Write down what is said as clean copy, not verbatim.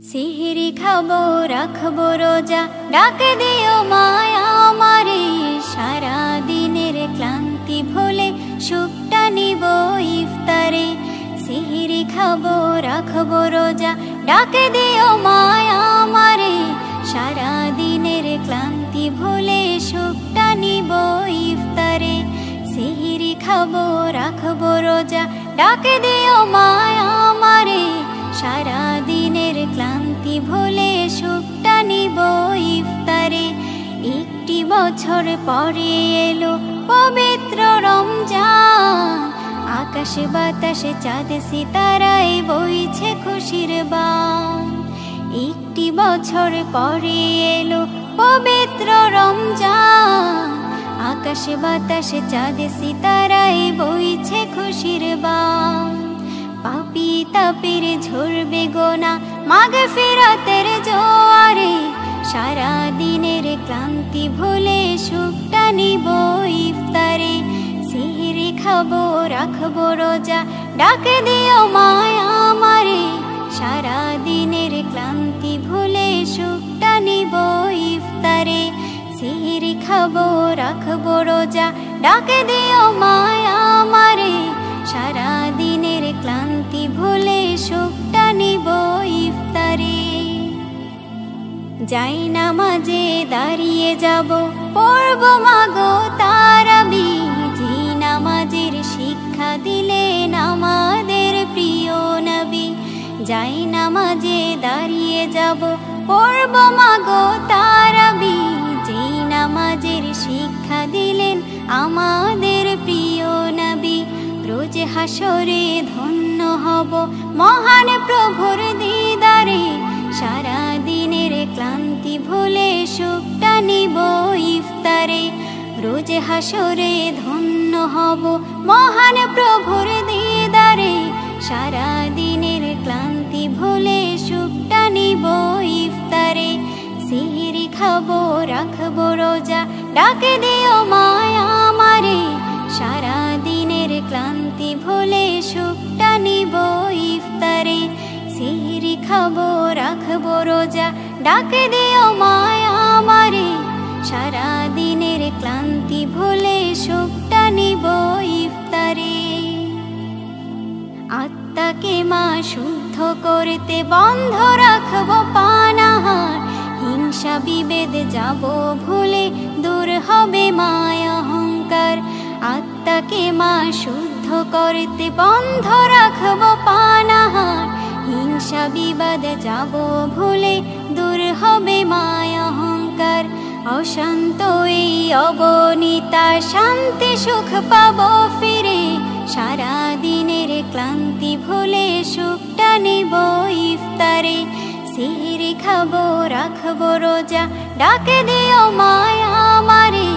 সিহিরি খাবো রাখবো রোজা, ডাকে দিও মায়া আমারে। সারা দিনের ক্লান্তি ভুলে সুখটা নিব ইফতারে। সিহিরি খাবো রাখবো রোজা, ডাকে দিও মায়া আমারে। সারা দিনের ক্লান্তি ভুলে সুখটা নিব ইফতারে। সিহিরি খাবো রাখবো রোজা, ডাকে দিও মায়া আমারে। সারা দিনের ক্লান্তি ভুলে সুখটা নিব ইফতারে। একটি বছর পরে এলো পবিত্র রমজান, আকাশে বাতাসে চাঁদ সিতারায় বইছে খুশির বান। একটি বছর পরে এলো পবিত্র রমজান, আকাশে বাতাসে চাঁদ সিতারায় বইছে খুশির বান। পাপী তাপের ঝরবে গোনা মাগফিরাতের জোয়ারে। সারা দিনের ক্লান্তি ভুলে সুখটা নিব ইফতারে। সিহিরি খাবো রাখবো রোজা, ডাকে দিও মায়া আমারে। সারা দিনের ক্লান্তি ভুলে সুখটা নিব ইফতারে। সিহিরি খাবো রাখবো রোজা, ডাকে দিও মায়া আমারে। সারা দিনের ক্লান্তি ভুলে সুখটা নিব ইফতারে। যাই নামাজে দাঁড়িয়ে যাব, পড়ব মাগো তারাবি। যে নামাজের শিক্ষা দিলেন আমাদের প্রিয় নবী। যাই নামাজে দাঁড়িয়ে যাব, পড়ব মাগো তারাবি। যে নামাজের শিক্ষা দিলেন আমাদের প্রিয় নবী। রোজ হাসরে ধন্য হব মহান প্রভুর দিদারে। সারা দিনের ক্লান্তি ভুলে সুখটা নিব ইফতারে। রোজ হাসরে ধন্য হব মহান প্রভুর দিদারে। সারা দিনের ক্লান্তি ভুলে সুখটা নিব ইফতারে। সিহিরি খাবো রাখবো রোজা, ডাকে দিও মায়া আমারে। সারা দিনের ক্লান্তি ভুলে সুখটা নিব ইফতারে। সিহিরি খাবো রাখবো রোজা, ডাকে দিও মায়া আমারে। সারা দিনের ক্লান্তি ভুলে সুখটা নিব ইফতারে। আত্মাকে মা শুদ্ধ করতে বন্ধ রাখবো পানাহার। হিংসা বিভেদ যাব ভুলে, দূর হবে মায়া অহংকার। আত্মাকে মা শুদ্ধ করতে বন্ধ রাখবো পানাহার। হিংসা বিবাদ যাব ভুলে, দূর হবে মায়া অহংকার। অশান্ত এই অবনীতা শান্তি সুখ পাবো ফিরে। সারা দিনের ক্লান্তি ভুলে সুখটা নিব ইফতারে। সিহিরি খাবো রাখবো রোজা, ডাকে দিও মায়া আমারে।